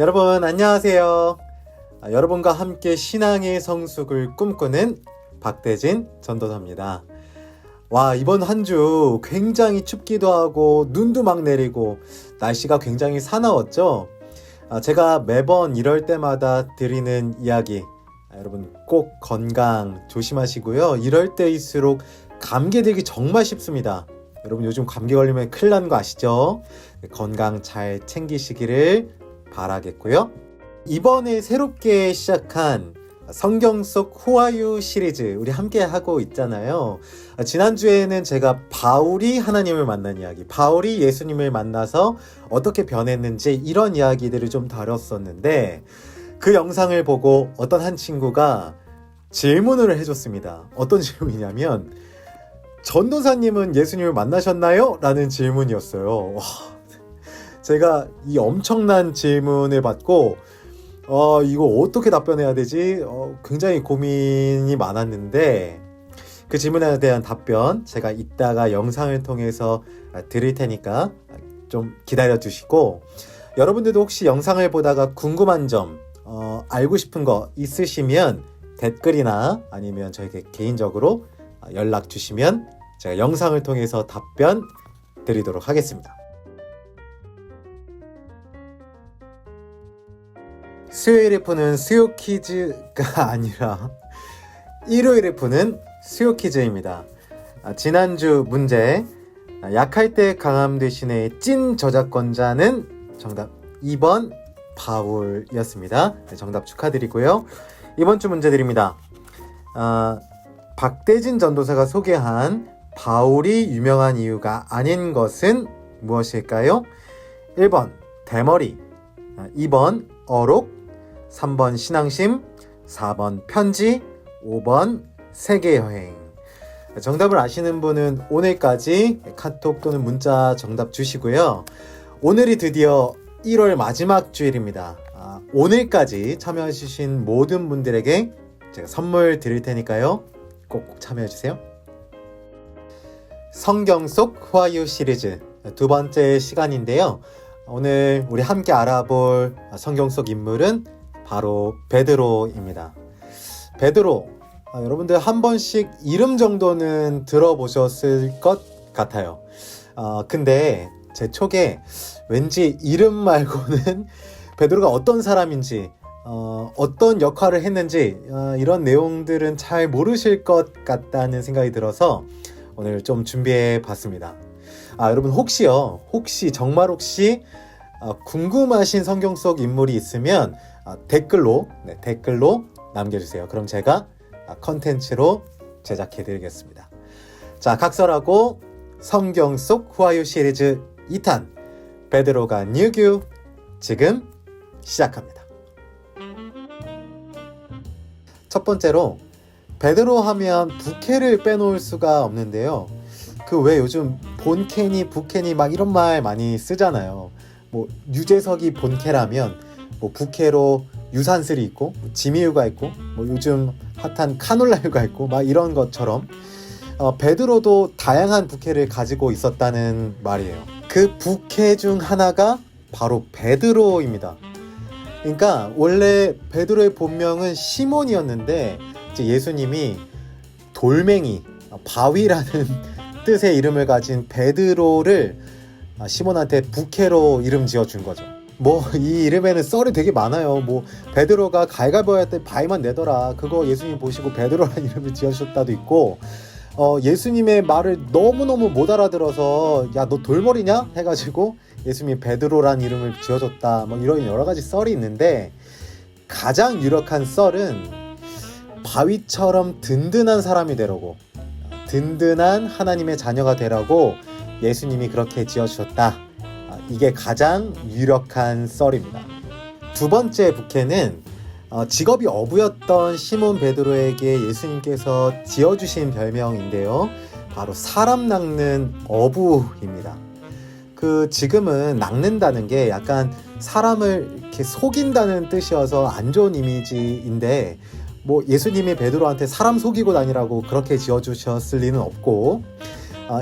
여러분 안녕하세요. 여러분과 함께 신앙의 성숙을 꿈꾸는 박대진 전도사입니다. 와, 이번 한 주 굉장히 춥기도 하고 눈도 막 내리고 날씨가 굉장히 사나웠죠. 제가 매번 이럴 때마다 드리는 이야기, 여러분 꼭 건강 조심하시고요. 이럴 때일수록 감기 들기 정말 쉽습니다. 여러분 요즘 감기 걸리면 큰일 나는 거 아시죠? 건강 잘 챙기시기를 바라겠고요. 이번에 새롭게 시작한 성경 속 후아유 시리즈 우리 함께 하고 있잖아요. 지난주에는 제가 바울이 하나님을 만난 이야기, 바울이 예수님을 만나서 어떻게 변했는지 이런 이야기들을 좀 다뤘었는데, 그 영상을 보고 어떤 한 친구가 질문을 해줬습니다. 어떤 질문이냐면, 전도사님은 예수님을 만나셨나요? 라는 질문이었어요. 와, 제가 이 엄청난 질문을 받고 이거 어떻게 답변해야 되지? 굉장히 고민이 많았는데, 그 질문에 대한 답변 제가 이따가 영상을 통해서 드릴 테니까 좀 기다려 주시고, 여러분들도 혹시 영상을 보다가 궁금한 점, 알고 싶은 거 있으시면 댓글이나 아니면 저에게 개인적으로 연락 주시면 제가 영상을 통해서 답변 드리도록 하겠습니다. 수요일에 푸는 수요 퀴즈가 아니라 일요일에 푸는 수요 퀴즈입니다. 지난주 문제, 약할 때 강함 대신에 찐 저작권자는 정답 2번 바울이었습니다. 정답 축하드리고요. 이번 주 문제 드립니다. 박대진 전도사가 소개한 바울이 유명한 이유가 아닌 것은 무엇일까요? 1번 대머리, 2번 어록, 3번 신앙심, 4번 편지, 5번 세계여행. 정답을 아시는 분은 오늘까지 카톡 또는 문자 정답 주시고요. 오늘이 드디어 1월 마지막 주일입니다. 오늘까지 참여해주신 모든 분들에게 제가 선물 드릴 테니까요. 꼭 참여해주세요. 성경 속 후아유 시리즈 두 번째 시간인데요. 오늘 우리 함께 알아볼 성경 속 인물은 바로 베드로입니다. 베드로, 여러분들 한 번씩 이름 정도는 들어보셨을 것 같아요. 근데 제 촉에 왠지 이름 말고는 베드로가 어떤 사람인지, 어떤 역할을 했는지 이런 내용들은 잘 모르실 것 같다는 생각이 들어서 오늘 좀 준비해 봤습니다. 여러분 혹시 정말 궁금하신 성경 속 인물이 있으면 댓글로 남겨주세요. 그럼 제가 컨텐츠로 제작해 드리겠습니다. 자, 각설하고 성경 속 후아유 시리즈 2탄 베드로가 뉴규 지금 시작합니다. 첫 번째로 베드로 하면 부캐를 빼놓을 수가 없는데요. 그 왜 요즘 본캐니 부캐니 막 이런 말 많이 쓰잖아요. 뭐 유재석이 본캐라면 뭐 부캐로 유산슬이 있고 지미유가 있고 뭐 요즘 핫한 카놀라유가 있고 막 이런 것처럼 베드로도 다양한 부캐를 가지고 있었다는 말이에요. 그 부캐 중 하나가 바로 베드로입니다. 그러니까 원래 베드로의 본명은 시몬이었는데 이제 예수님이 돌멩이, 바위라는 뜻의 이름을 가진 베드로를 시몬한테 부캐로 이름 지어준 거죠. 뭐 이 이름에는 썰이 되게 많아요. 뭐 베드로가 갈갈보 할 때 바위만 내더라, 그거 예수님 보시고 베드로라는 이름을 지어주셨다도 있고, 예수님의 말을 너무너무 못 알아들어서 야 너 돌머리냐? 해가지고 예수님이 베드로라는 이름을 지어줬다, 뭐 이런 여러 가지 썰이 있는데, 가장 유력한 썰은 바위처럼 든든한 사람이 되라고, 든든한 하나님의 자녀가 되라고 예수님이 그렇게 지어주셨다. 이게 가장 유력한 썰입니다. 두 번째 부캐는 직업이 어부였던 시몬 베드로에게 예수님께서 지어주신 별명인데요. 바로 사람 낚는 어부입니다. 지금은 낚는다는 게 약간 사람을 이렇게 속인다는 뜻이어서 안 좋은 이미지인데, 뭐 예수님이 베드로한테 사람 속이고 다니라고 그렇게 지어주셨을 리는 없고,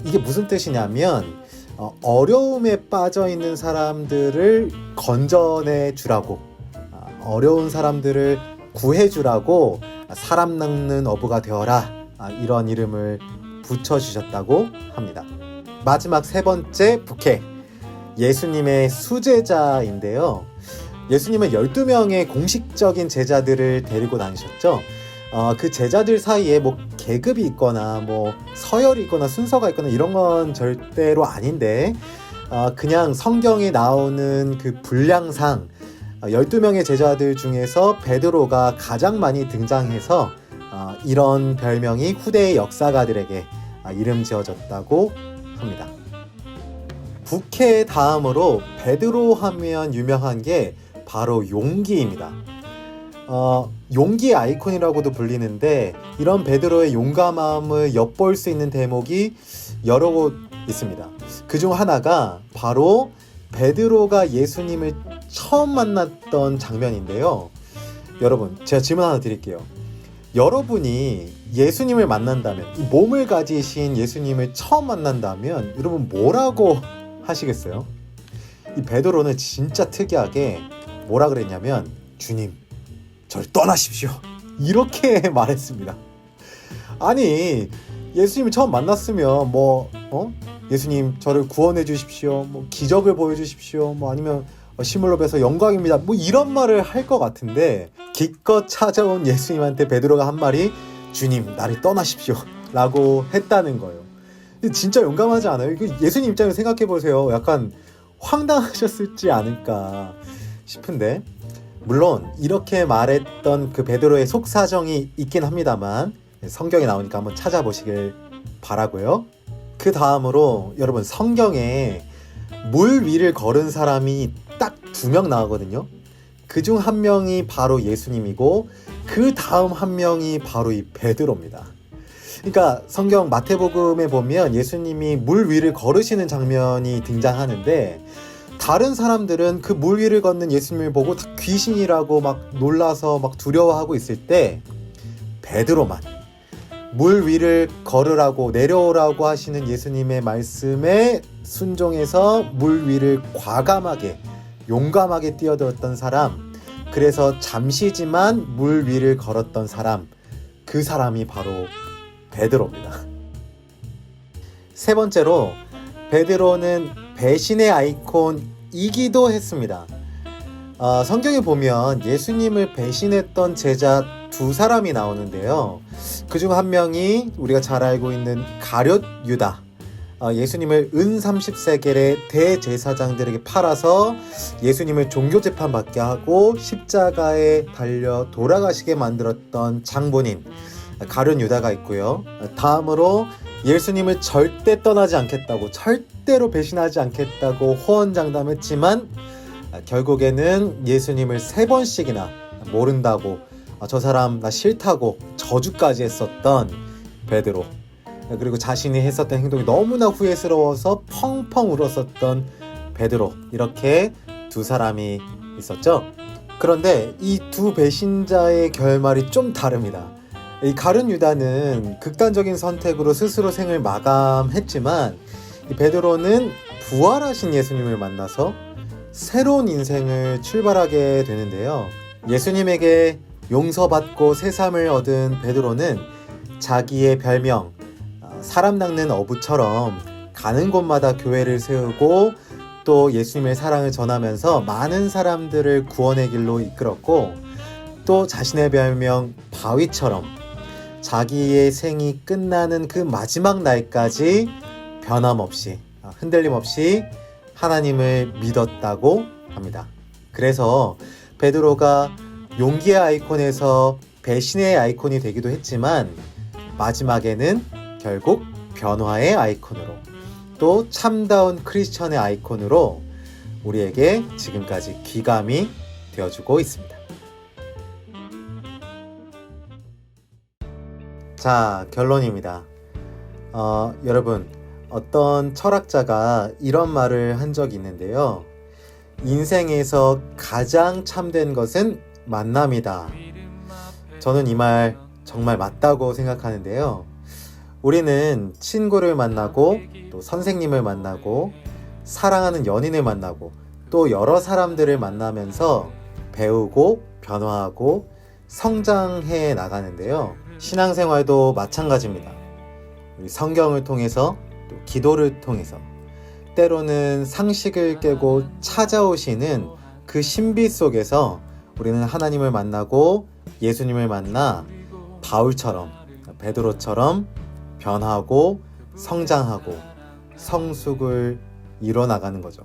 이게 무슨 뜻이냐면 어려움에 빠져 있는 사람들을 건져내 주라고, 어려운 사람들을 구해 주라고 사람 낚는 어부가 되어라, 이런 이름을 붙여주셨다고 합니다. 마지막 세 번째 부캐, 예수님의 수제자인데요. 예수님은 12명의 공식적인 제자들을 데리고 다니셨죠. 그 제자들 사이에 뭐 계급이 있거나 뭐 서열이 있거나 순서가 있거나 이런 건 절대로 아닌데, 그냥 성경에 나오는 그 분량상 12명의 제자들 중에서 베드로가 가장 많이 등장해서 이런 별명이 후대의 역사가들에게 이름 지어졌다고 합니다. 부캐 다음으로 베드로 하면 유명한 게 바로 용기입니다. 용기의 아이콘이라고도 불리는데, 이런 베드로의 용감함을 엿볼 수 있는 대목이 여러 곳 있습니다. 그중 하나가 바로 베드로가 예수님을 처음 만났던 장면인데요. 여러분, 제가 질문 하나 드릴게요. 여러분이 예수님을 만난다면, 이 몸을 가지신 예수님을 처음 만난다면 여러분 뭐라고 하시겠어요? 이 베드로는 진짜 특이하게 뭐라 그랬냐면, 주님, 저를 떠나십시오, 이렇게 말했습니다. 아니, 예수님을 처음 만났으면 예수님 저를 구원해 주십시오, 기적을 보여주십시오, 아니면 시물로 뵈서 영광입니다, 이런 말을 할 것 같은데, 기껏 찾아온 예수님한테 베드로가 한 말이 주님, 나를 떠나십시오 라고 했다는 거예요. 진짜 용감하지 않아요? 예수님 입장에서 생각해 보세요. 약간 황당하셨을지 않을까 싶은데, 물론 이렇게 말했던 그 베드로의 속사정이 있긴 합니다만 성경에 나오니까 한번 찾아보시길 바라고요. 그 다음으로 여러분, 성경에 물 위를 걸은 사람이 딱 2명 나오거든요. 그중 한 명이 바로 예수님이고, 그 다음 한 명이 바로 이 베드로입니다. 그러니까 성경 마태복음에 보면 예수님이 물 위를 걸으시는 장면이 등장하는데, 다른 사람들은 그 물 위를 걷는 예수님을 보고 다 귀신이라고 막 놀라서 막 두려워하고 있을 때, 베드로만 물 위를 걸으라고, 내려오라고 하시는 예수님의 말씀에 순종해서 물 위를 과감하게 용감하게 뛰어들었던 사람, 그래서 잠시지만 물 위를 걸었던 사람, 그 사람이 바로 베드로입니다. 세 번째로, 베드로는 배신의 아이콘이기도 했습니다. 성경에 보면 예수님을 배신했던 제자 2사람이 나오는데요. 그중 한 명이 우리가 잘 알고 있는 가룟 유다, 예수님을 은 30세겔의 대제사장들에게 팔아서 예수님을 종교재판 받게 하고 십자가에 달려 돌아가시게 만들었던 장본인 가룟 유다가 있고요. 다음으로 예수님을 절대 떠나지 않겠다고, 절대로 배신하지 않겠다고 호언장담했지만 결국에는 예수님을 3번씩이나 모른다고, 저 사람 나 싫다고 저주까지 했었던 베드로, 그리고 자신이 했었던 행동이 너무나 후회스러워서 펑펑 울었었던 베드로, 이렇게 2사람이 있었죠. 그런데 이 2 배신자의 결말이 좀 다릅니다. 이 가룟 유다는 극단적인 선택으로 스스로 생을 마감했지만, 이 베드로는 부활하신 예수님을 만나서 새로운 인생을 출발하게 되는데요. 예수님에게 용서받고 새삼을 얻은 베드로는 자기의 별명 사람 낚는 어부처럼 가는 곳마다 교회를 세우고, 또 예수님의 사랑을 전하면서 많은 사람들을 구원의 길로 이끌었고, 또 자신의 별명 바위처럼 자기의 생이 끝나는 그 마지막 날까지 변함없이, 흔들림 없이 하나님을 믿었다고 합니다. 그래서 베드로가 용기의 아이콘에서 배신의 아이콘이 되기도 했지만, 마지막에는 결국 변화의 아이콘으로, 또 참다운 크리스천의 아이콘으로 우리에게 지금까지 귀감이 되어주고 있습니다. 자, 결론입니다. 여러분, 어떤 철학자가 이런 말을 한 적이 있는데요. 인생에서 가장 참된 것은 만남이다. 저는 이 말 정말 맞다고 생각하는데요. 우리는 친구를 만나고, 또 선생님을 만나고, 사랑하는 연인을 만나고 또 여러 사람들을 만나면서 배우고 변화하고 성장해 나가는데요. 신앙생활도 마찬가지입니다. 우리 성경을 통해서 또 기도를 통해서 때로는 상식을 깨고 찾아오시는 그 신비 속에서 우리는 하나님을 만나고 예수님을 만나 바울처럼 베드로처럼 변하고 성장하고 성숙을 이뤄나가는 거죠.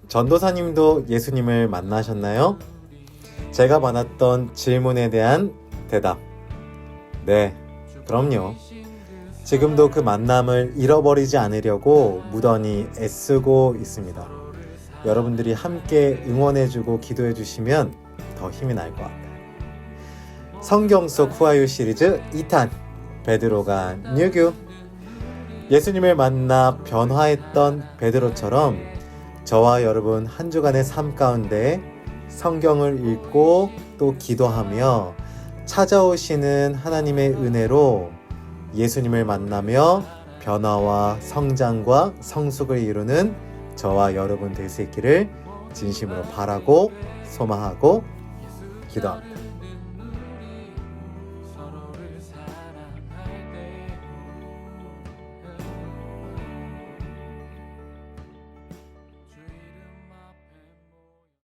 전도사님도 예수님을 만나셨나요? 제가 받았던 질문에 대한 대답. 네, 그럼요. 지금도 그 만남을 잃어버리지 않으려고 무던히 애쓰고 있습니다. 여러분들이 함께 응원해주고 기도해주시면 더 힘이 날 것 같아요. 성경 속 후아유 시리즈 2탄 베드로가 뉴교. 예수님을 만나 변화했던 베드로처럼 저와 여러분 한 주간의 삶 가운데 성경을 읽고 또 기도하며 찾아오시는 하나님의 은혜로 예수님을 만나며 변화와 성장과 성숙을 이루는 저와 여러분 될 수 있기를 진심으로 바라고 소망하고 기도합니다.